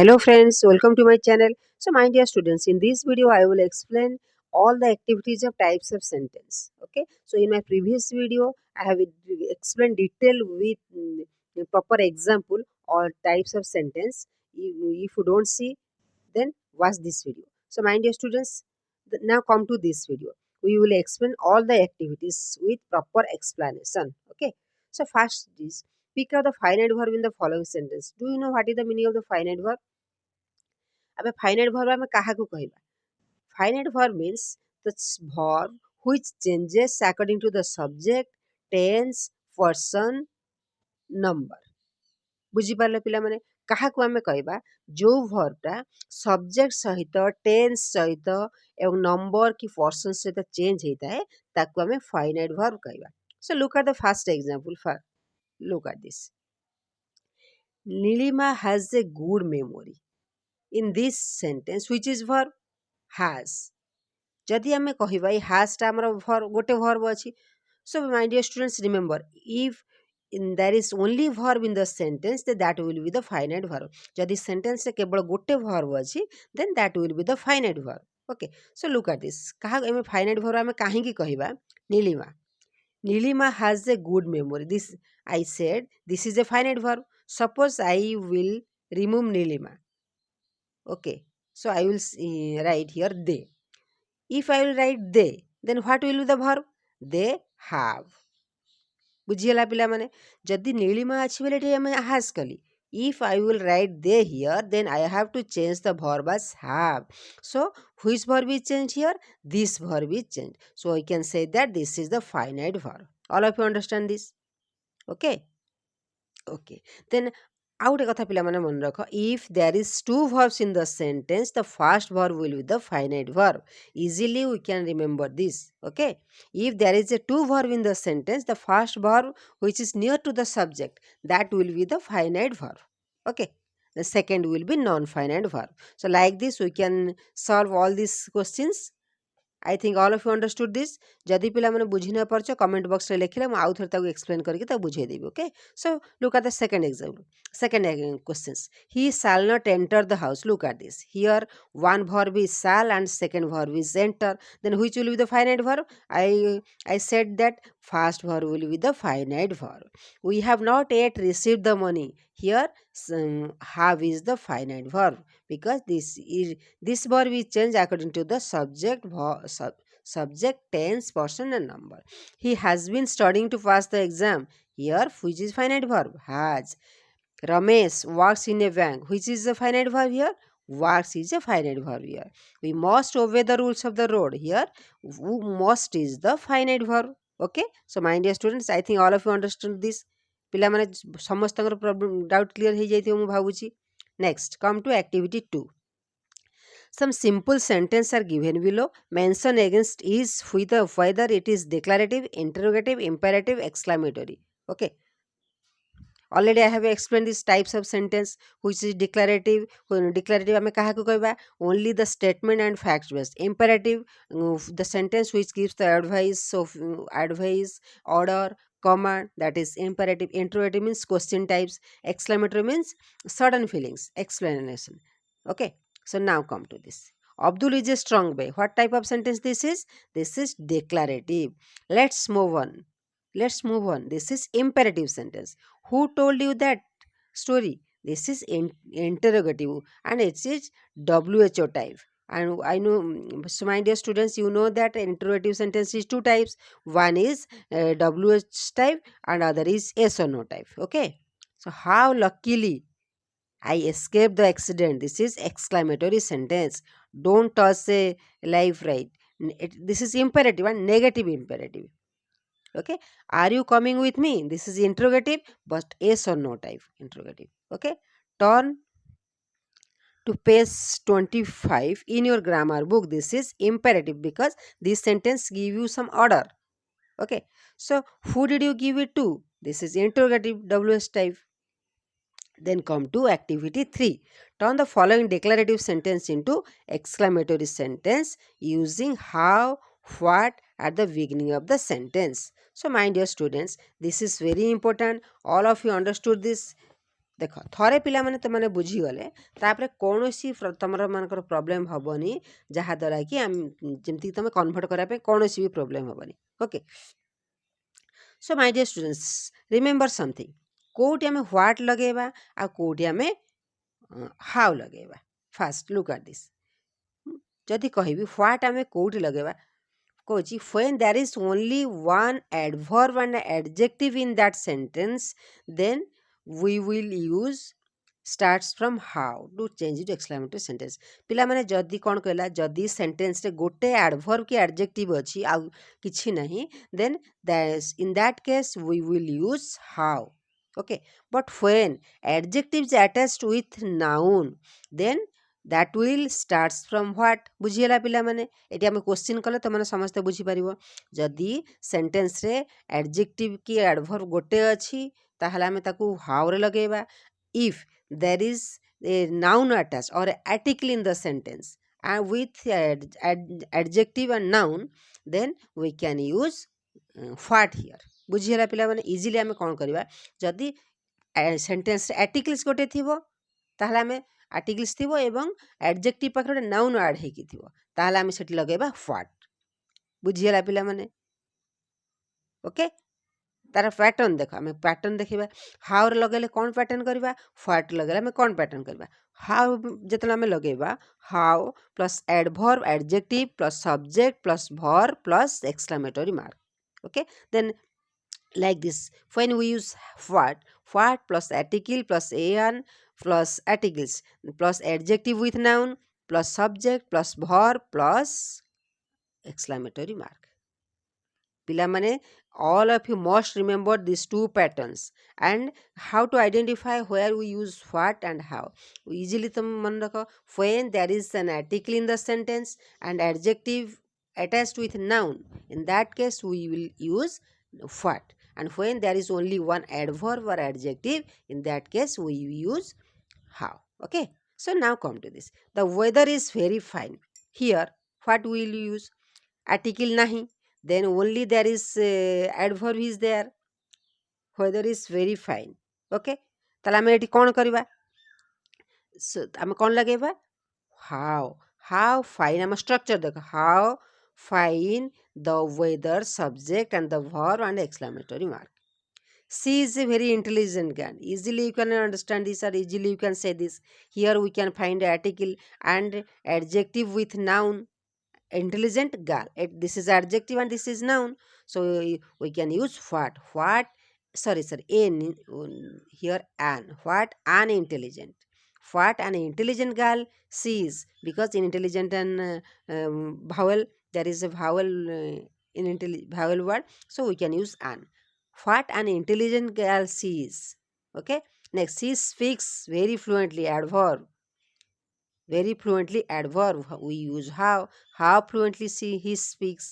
Hello friends, welcome to my channel. So my dear students, in this video I will explain all the activities of types of sentence. Okay. So in my previous video I have explained detail with proper example or types of sentence. If you don't see, then watch this video. So my dear students, now come to this video. We will explain all the activities with proper explanation. Okay. So first is pick out the finite verb in the following sentence. Do you know what is the meaning of the finite verb? ଆମେ finite verb ଆମେ କାହାକୁ କହିବା? Finite verb means the verb which changes according to the subject, tense, person, number. ବୁଝିପାରିଲେ ପିଲାମାନେ? କାହାକୁ ଆମେ କହିବା? ଯୋଉ ଭର୍ବଟା ସବଜେକ୍ଟ ସହିତ ଟେନ୍ସ ସହିତ ଏବଂ ନମ୍ବର କି ପର୍ସନ ସହିତ ଚେଞ୍ଜ ହେଇଥାଏ ତାକୁ ଆମେ finite verb କହିବା. So look at the first example. Look at this. Nilima has a good memory. In this sentence, which is verb? Has. जदि आमे कहिबा ए has टा हमर गोटे verb अछि. So my dear students, remember, if there is only verb in the sentence, then that will be the finite verb. जदि sentence रे केवल गोटे verb अछि, then that will be the finite verb. Okay. So look at this. कहा एमे finite verb आमे काहे की कहिबा? Nilima. Nilima has a good memory. This I said this is a finite verb. Suppose I will remove Nilima. Okay. So I will write here they. If I will write they, then what will be the verb? They have. बुझिएला पिला माने जदि नीलिमा अछि बेले T हमें has कली. If I will write they here, then I have to change the verb as have. So which verb is changed here? This verb is changed. So I can say that this is the finite verb. All of you understand this? Okay. Okay. Then ଆଉ ଗୋଟେ କଥା ପିଲାମାନେ ମନେ ରଖ, if there is two verbs in the sentence, the first verb will be the finite verb. Easily we can remember this. Okay. If there is a two verb in the sentence, the first verb which is near to the subject, that will be the finite verb. Okay. The second will be non-finite verb. So like this we can solve all these questions. I think all of you understood this. जदि पिला माने बुझी न परछ comment box रे लिखले म आउ थर ताको एक्सप्लेन करके ता बुझे देबी. Okay. So look at the second example. Second questions. He shall not enter the house. Look at this. Here one verb is shall and second verb is enter. Then which will be the finite verb? I said that first verb will be the finite verb. We have not yet received the money. Here have is the finite verb because this verb is changed according to the subject, tense, person and number. He has been studying to pass the exam. Here which is finite verb? Has. Ramesh works in a bank. Which is the finite verb here? Works is a finite verb here. We must obey the rules of the road. Here must is the finite verb. Okay. So my dear students, I think all of you understand this. ପିଲାମାନେ ସମସ୍ତଙ୍କର problem doubt clear ହେଇଯାଇଥିବ ମୁଁ ଭାବୁଛି. Next, come to activity 2. Some simple sentences are given below. Mention against is whether it is declarative, interrogative, imperative, exclamatory. Okay. Already I have explained these types of sentence which is declarative. When declarative ame kahaku कहबा? Only the statement and facts based. Imperative the sentence which gives the advice, order, command, that is imperative. Interrogative means question types. Exclamatory means sudden feelings, explanation. Okay. So now come to this. Abdul is a strong boy. What type of sentence this is? This is declarative. Let's move on. This is imperative sentence. Who told you that story? This is interrogative and it is WHO type. And I know, so my dear students, you know that interrogative sentence is two types. One is WH type and other is yes or no type. Okay. So how luckily I escaped the accident. This is exclamatory sentence. Don't toss a life, right? This is imperative and negative imperative. Okay. Are you coming with me? This is interrogative but yes or no type interrogative. Okay. Turn to page 25 in your grammar book. This is imperative because this sentence give you some order. Okay. So who did you give it to? This is interrogative WS type. Then come to activity 3. Turn the following declarative sentence into exclamatory sentence using how, what at the beginning of the sentence. So my dear students, this is very important. All of you understood this. देख थरे पिला माने तो माने बुझी गले तापरे कोनोसी तमर मानकर प्रॉब्लम हबनी जहा द्वारा कि जेमती तमे कन्वर्ट करा पे कोनोसी भी प्रॉब्लम हबनी okay so my dear students remember something कोठी हमें व्हाट लगेबा आ कोठी हमें हाउ लगेबा फास्ट लुक एट दिस जदि कहबी व्हाट हमें कोठी लगेबा Kochi when there is only one adverb and adjective in that sentence then we will use starts from how to change it to exclamatory sentence पिला माने जदि कोन कहला जदि सेंटेंस रे गोटे adverb की adjective अछि आ किछि नहीं then in that case we will use how okay but when adjective is attached with noun then that will starts from what बुझियला पिला माने एटी हम क्वेश्चन कले तो माने समस्त बुझी परिबो जदि सेंटेंस रे एडजेक्टिव की एडवर्ब गोटे अछि ताहला हमें ताकू हाउ रे लगेबा if there is a noun attached or an article in the sentence and with adjective and noun then we can use what here बुझियला पिला माने इजीली हमें कोन करबा जदि सेंटेंस रे आर्टिकल्स गोटे थिबो ताहला हमें आर्टिकल्स थिबो एवं एडजेक्टिव पाखरे नाउन ऐड हेकी थिबो ताहला हमें सेठी लगेबा व्हाट बुझियला पिला माने ओके तार पैटर्न देख हमें पैटर्न देखिबा हाउ रे लगेले कोन पैटर्न करबा व्हाट लगेले हमें कोन पैटर्न करबा हाउ जतला हमें लगेबा how plus adverb adjective plus subject plus verb plus exclamatory mark okay then like this when we use what plus article plus an plus articles plus adjective with noun plus subject plus verb plus exclamatory mark pilamane all of you must remember these two patterns and how to identify where we use what and how easily tum man rakho when there is an article in the sentence and adjective attached with noun in that case we will use what and when there is only one adverb or adjective in that case we use how okay so now come to this the weather is very fine here what will you use article nahi then only there is adverb is there weather is very fine okay তাহলে ଆମେ এটি কোন କରିବା ଆମେ কোন ଲଗେଇବା how fine ଆମ structure ଦେଖ how fine the weather subject and the verb and exclamatory mark she is a very intelligent girl easily you can understand this or easily you can say this here we can find article and adjective with noun intelligent girl this is adjective and this is noun so we can use what sorry in here an what an intelligent what an intelligent girl sees because in intelligent and vowel there is a vowel in vowel word so we can use an what an intelligent girl sees okay next she speaks very fluently adverb very fluently adverb we use how fluently he speaks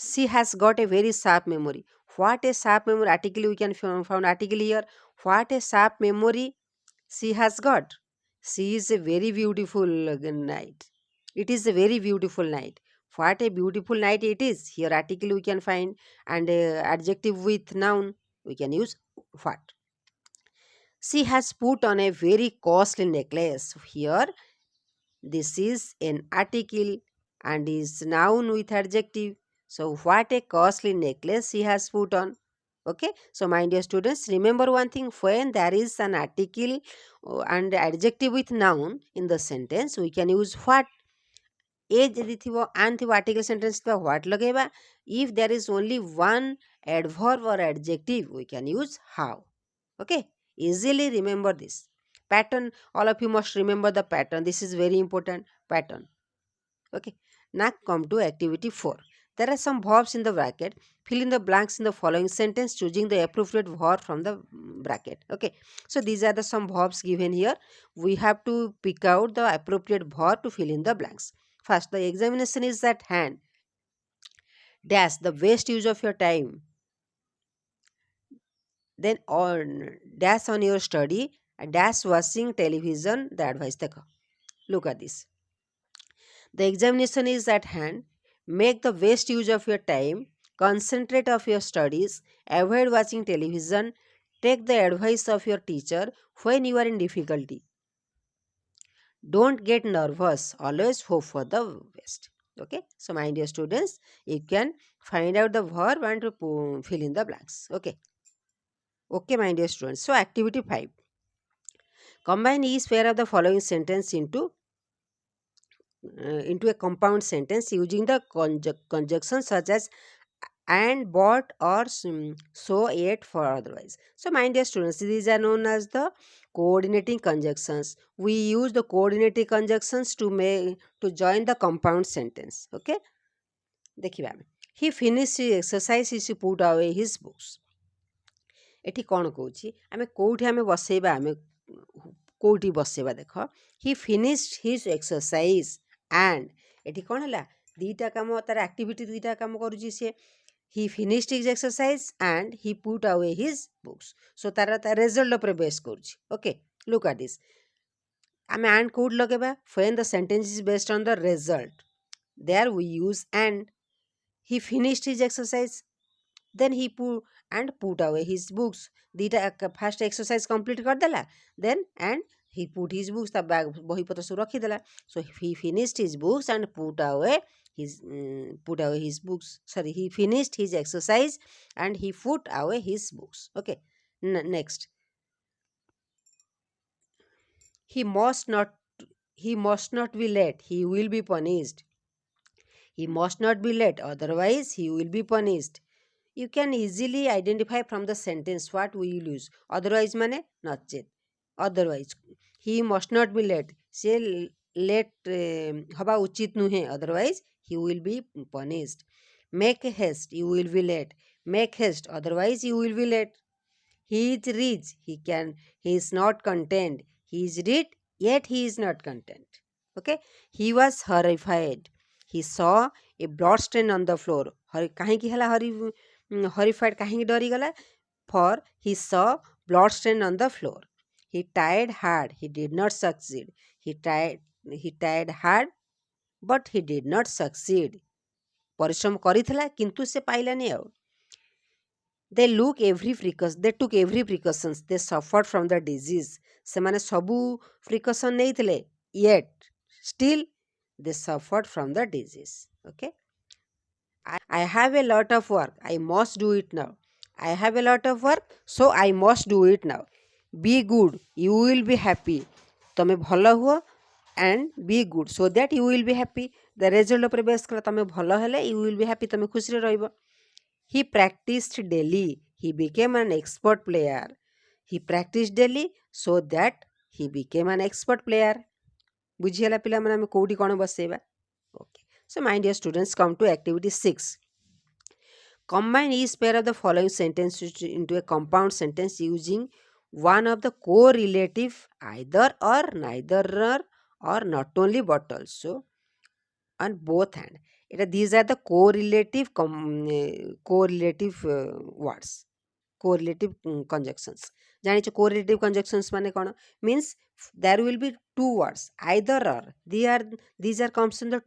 she has got a very sharp memory what a sharp memory article we can found article here what a sharp memory she has got she is a very beautiful night it is a very beautiful night what a beautiful night it is here article we can find and adjective with noun we can use what she has put on a very costly necklace here this is an article and is noun with adjective. So, what a costly necklace she has put on. Okay. So, my dear students, remember one thing when there is an article and adjective with noun in the sentence, we can use what. A जदि थिबो an थिबो article sentence थिबो what लगेबा if there is only one adverb or adjective we can use how okay easily remember this pattern all of you must remember the pattern this is very important pattern okay now come to activity 4 there are some verbs in the bracket fill in the blanks in the following sentence choosing the appropriate verb from the bracket okay so these are the some verbs given here we have to pick out the appropriate verb to fill in the blanks first the examination is at hand dash the best use of your time then on dash on your study dash watching television the advice dekho look at this the examination is at hand make the best use of your time concentrate of your studies avoid watching television Take the advice of your teacher when you are in difficulty. Don't get nervous. Always hope for the best. Okay. So, my dear students, you can find out the verb and to fill in the blanks. Okay. Okay, my dear students. So, activity 5. Combine each pair of the following sentence into a compound sentence using the conjunction such as and, but, or, so, yet, for, otherwise. So, my dear students, these are known as the coordinating conjunctions. We use the coordinating conjunctions to join the compound sentence. Okay, देखिए ଆମେ he finished his exercise, he put away his books. ଏଠି କ'ଣ କହୁଛି ଆମେ କେଉଁଠି ଆମେ ବସେଇବା ଆମେ କେଉଁଠି ବସେଇବା ଦେଖ he finished his exercise and ଏଠି କ'ଣ ହେଲା ଦୁଇଟା କାମ ତାର ଆକ୍ଟିଭିଟି ଦୁଇଟା କାମ କରୁଛି ସିଏ he finished his exercise and he put away his books. So ତାର ରେଜଲ୍ଟ ଉପରେ ବେସ୍ କରୁଛି. Okay look at this. ଆମେ and କୋଉଠି ଲଗେଇବା when the sentence is based on the result. There we use and. He finished his exercise. Then he put away his books. दुईटा first exercise complete करदेला then and he put his books ता bag बही पत्र सब रखीदेला. So he finished his books and put away his books. Sorry, he finished his exercise and he put away his books. Okay, next. He must not be late. He will be punished. He must not be late, otherwise he will be punished. You can easily identify from the sentence what we will use. Otherwise mane nachet. Otherwise he must not be late. Se late haba uchit nuhe. Otherwise he will be punished. Make haste. You will be late. Make haste. Otherwise you will be late. He is rich. He is not content. He is rich, yet he is not content. Okay. He was horrified. He saw a blood stain on the floor. काहेकि हला horrified काहेकि डरी गला for he saw blood stain on the floor. He tried hard. He did not succeed. He tried hard but he did not succeed. परिश्रम करिथला किंतु से पाइलानी आउ. They took every precautions. They suffered from the disease. ସେମାନେ ସବୁ precaution ନେଇଥିଲେ yet still they suffered from the disease. Okay. I have a lot of work. I must do it now. I have a lot of work, so I must do it now. Be good. You will be happy. ତମେ ଭଲ ହୁଅ and be good so that you will be happy. The result ଉପରେ ବେସ୍ କର ତମେ ଭଲ ହେଲେ you will be happy. ତମେ ଖୁସିରେ ରହିବ. He practiced daily. He became an expert player. He practiced daily so that he became an expert player. ବୁଝିହେଲା ପିଲାମାନେ ଆମେ କୋଉଠି କ'ଣ ବସେଇବା. Okay. So my dear students, come to activity 6. Combine each pair of the following sentences into a compound sentence using one of the correlative either or neither or not only but also on both hand. These are the correlative words, correlative conjunctions. ଜାଣିଛ correlative conjunctions ମାନେ କ'ଣ? Means there will be two words either or. These are comes in the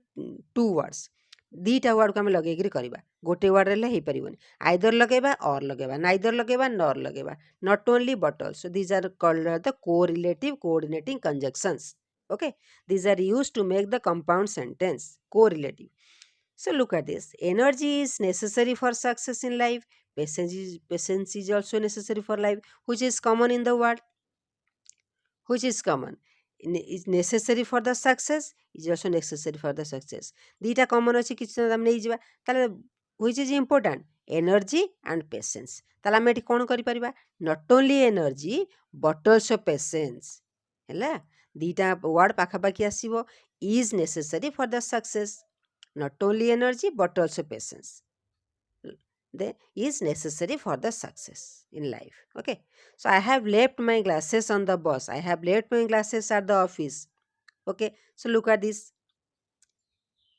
two words. ଦୁଇଟା ୱାର୍ଡକୁ ଆମେ ଲଗେଇକିରି କରିବା. ଗୋଟେ ward ହେଲେ ହେଇପାରିବନି. ଆଇଦର ଲଗେଇବା ଅର୍ ଲଗେଇବା, ନାଇଦର ଲଗେଇବା ନର୍ ଲଗେଇବା, not only but also. These are called the correlative coordinating conjunctions. Okay, these are used to make the compound sentence correlative. So look at this. Energy is necessary for success in life. Patience is also necessary for life. Which is common in the world? Which is common? Is necessary for the success is also necessary for the success. Dita common ଅଛି କିଛି ଆମେ ନେଇଯିବା ତାହେଲେ which is important? Energy and patience. ତାହେଲେ ଆମେ ଏଠି କ'ଣ କରିପାରିବା? Not only energy but also patience. ହେଲା ଦିଟା ୱାର୍ଡ ପାଖାପାଖି ଆସିବ. Is necessary for the success. Not only energy but also patience. They is necessary for the success in life. Okay. So I have left my glasses on the bus. I have left my glasses at the office. Okay. So look at this.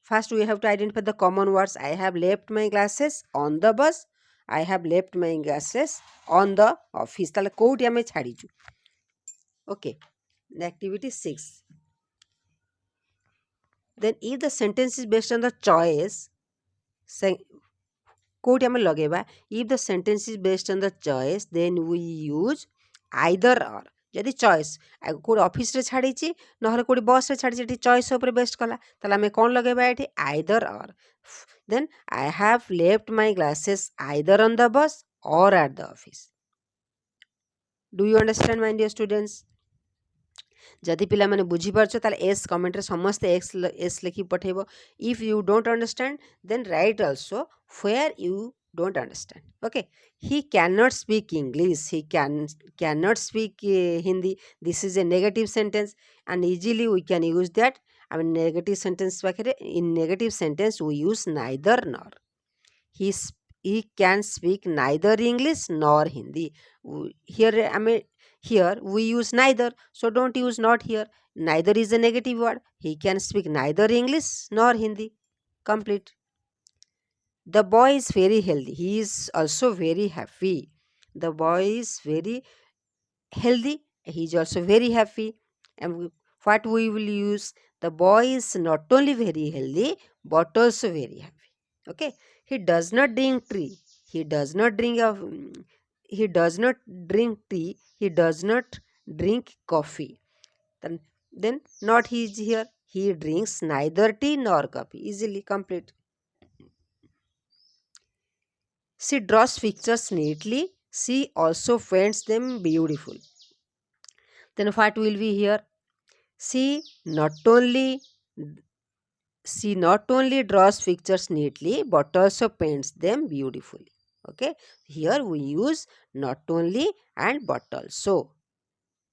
First we have to identify the common words. I have left my glasses on the bus. I have left my glasses on the office. তাহলে কোউটি আমি ছাড়িছু. Okay. Activity 6. Then if the sentence is based on the choice, କୋଉଠି ଆମେ ଲଗେଇବା if the sentence is based on the choice then we use either or ଯଦି choice କୋଉଠି ଅଫିସରେ ଛାଡ଼ିଛି ନହେଲେ କୋଉଠି ବସ୍ରେ ଛାଡ଼ିଛି ଏଠି ଚଏସ୍ ଉପରେ ବେଷ୍ଟ କଲା ତାହେଲେ ଆମେ କ'ଣ ଲଗେଇବା ଏଠି either or then I have left my glasses either on the bus or at the office do you understand my dear students ଯଦି ପିଲାମାନେ ବୁଝିପାରୁଛ ତାହେଲେ ଏସ୍ କମେଣ୍ଟରେ ସମସ୍ତେ ଏସ୍ ଲେଖି ପଠାଇବ if you don't understand then write also where you don't understand. Okay, he cannot speak English, he cannot speak Hindi. This is a negative sentence and easily we can use that. I mean negative sentence pakhere in negative sentence we use neither nor. He can speak neither English nor Hindi. Here I mean here we use neither, so don't use not here. Neither is a negative word. He can speak neither English nor Hindi. Complete. The boy is very healthy. He is also very happy. The boy is very healthy. He is also very happy. And what we will use? The boy is not only very healthy but also very happy. Okay. He does not drink tea. He does not drink he does not drink tea. He does not drink coffee. Then not he is here. He drinks neither tea nor coffee. Easily complete. She draws pictures neatly. She also paints them beautiful. Then what will be here? She not only she not only draws pictures neatly but also paints them beautifully. Okay. Here we use not only and but also.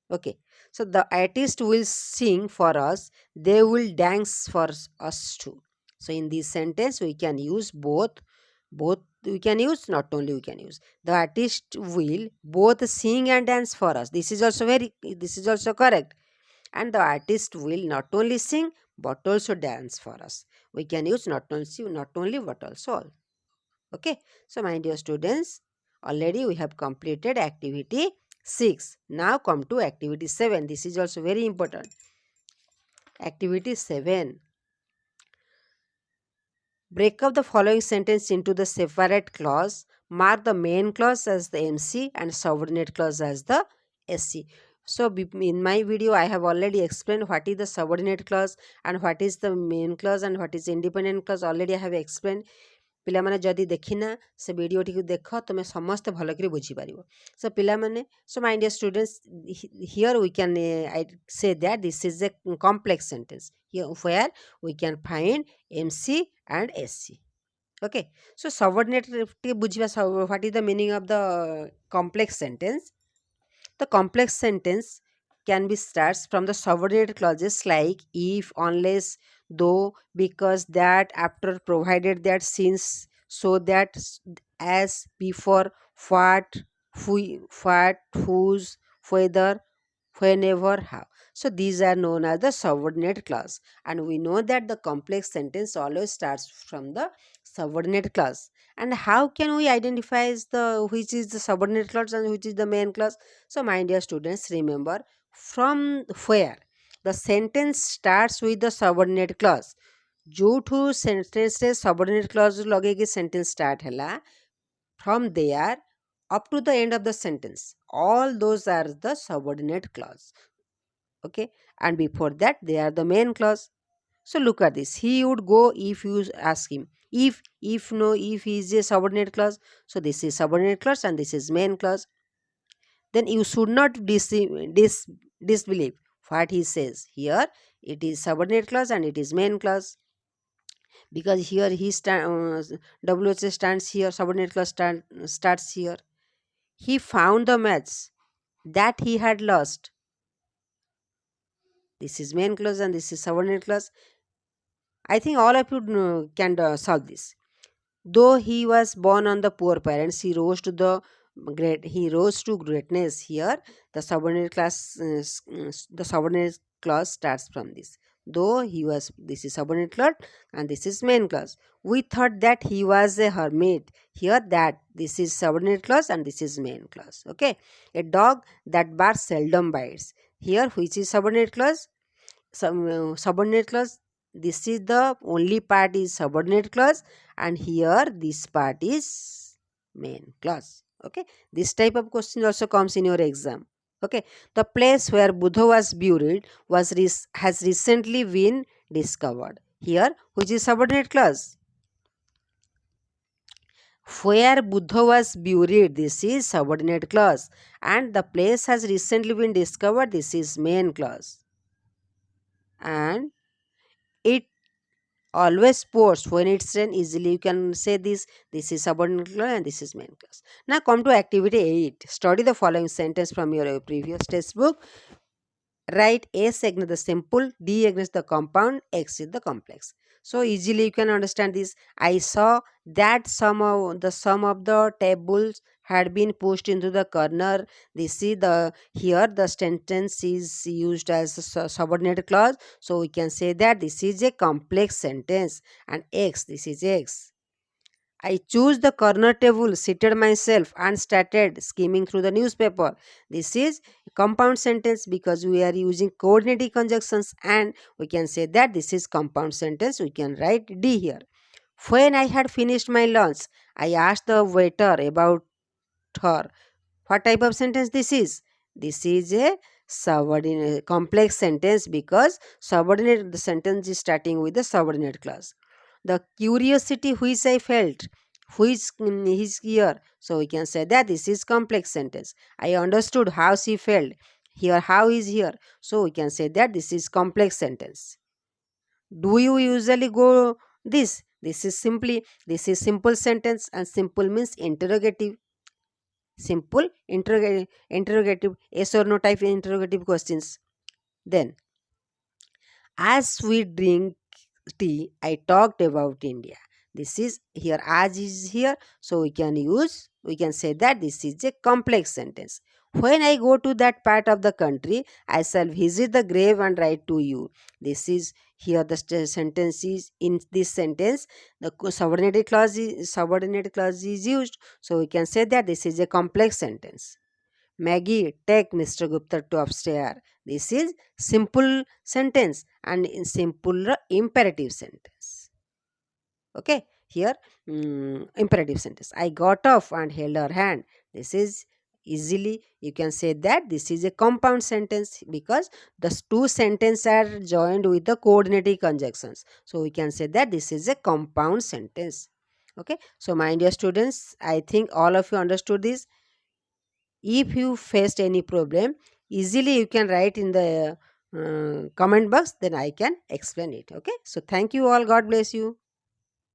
Okay. So the artist will sing for us. They will dance for us too. So in this sentence we can use both we can use not only we can use the artist will both sing and dance for us. This is also correct. And the artist will not only sing but also dance for us. We can use not only but also. Okay. So my dear students, already we have completed activity 6. Now come to activity 7. This is also very important. Activity 7. Break up the following sentence into the separate clause. Mark the main clause as the MC and subordinate clause as the SC. So in my video I have already explained what is the subordinate clause and what is the main clause and what is independent clause. Already I have explained. ପିଲାମାନେ ଯଦି ଦେଖିନା ସେ ଭିଡ଼ିଓଟିକୁ ଦେଖ ତୁମେ ସମସ୍ତେ ଭଲକରି ବୁଝିପାରିବ so ପିଲାମାନେ so my dear students here we can say that this is a complex sentence here where we can find MC and SC. Okay, so subordinate ଟିକେ ବୁଝିବା what is the meaning of the complex sentence. The complex sentence can be starts from the subordinate clauses like if, unless, though, because, that, after, provided that, since, so that, as, before, what, whose, whether, whenever, how. So these are known as the subordinate clause, and we know that the complex sentence always starts from the subordinate clause. And how can we identify the which is the subordinate clause and which is the main clause? So my dear students, remember from where the sentence starts with the subordinate clause. जोठू sentence से subordinate clause लगेगी sentence start हैला from there up to the end of the sentence, all those are the subordinate clause. Okay, and before that they are the main clause. So look at this. He would go if you ask him. If no, if he is a subordinate clause. So this is subordinate clause and this is main clause. Then you should not disbelieve what he says. Here it is subordinate clause and it is main clause. Because here WH stands here, subordinate clause starts here. He found the match that he had lost. This is main clause and this is subordinate clause. I think all of you can solve this. Though he was born on the poor parents, he rose to greatness. Here, the subordinate clause starts from this. Though he was, this is subordinate clause and this is main clause. We thought that he was a hermit. Here, that this is subordinate clause and this is main clause. Okay, a dog that barks seldom bites. Here, which is subordinate clause? Subordinate clause this is the only part is subordinate clause, and here this part is main clause. Okay, this type of question also comes in your exam. Okay, the place where Buddha was buried has recently been discovered. Here, which is subordinate clause? Where Buddha was buried, this is subordinate clause, and the place has recently been discovered, this is main clause. And it always sports when it's an easily you can say this is subordinate clause and this is main clause. Now come to activity 8. Study the following sentence from your previous textbook. Write S against the simple, D against the compound, X is the complex. So easily you can understand this. I saw that sum of the tables had been pushed into the corner. This is the here the sentence is used as a subordinate clause. So we can say that this is a complex sentence, and X, this is X. I chose the corner table, seated myself, and started skimming through the newspaper. This is a compound sentence because we are using coordinating conjunctions, and we can say that this is compound sentence. We can write D here. When I had finished my lunch, I asked the waiter about her. What type of sentence this is? This is a subordinate complex sentence because subordinate the sentence is starting with the subordinate clause. The curiosity which I felt, which is here. So we can say that this is complex sentence. I understood how she felt. Here how is here. So we can say that this is complex sentence. Do you usually go this? This is simple sentence, and simple means interrogative. Simple interrogative, yes or no type interrogative questions. Then, as we drink tea, I talked about India. This is here, as is here, so we can say that this is a complex sentence. When I go to that part of the country, I shall visit the grave and write to you. This is here the sentence is in this sentence. The subordinate clause is used, so we can say that this is a complex sentence. Maggie, take Mr. Gupta to upstairs. This is simple sentence and in simple imperative sentence. Okay, here imperative sentence. I got off and held her hand. This is easily you can say that this is a compound sentence because the two sentences are joined with the coordinating conjunctions. So we can say that this is a compound sentence. Okay, so my dear students, I think all of you understood this. If you faced any problem, easily you can write in the comment box, then I can explain it. Okay, so thank you all. God bless you.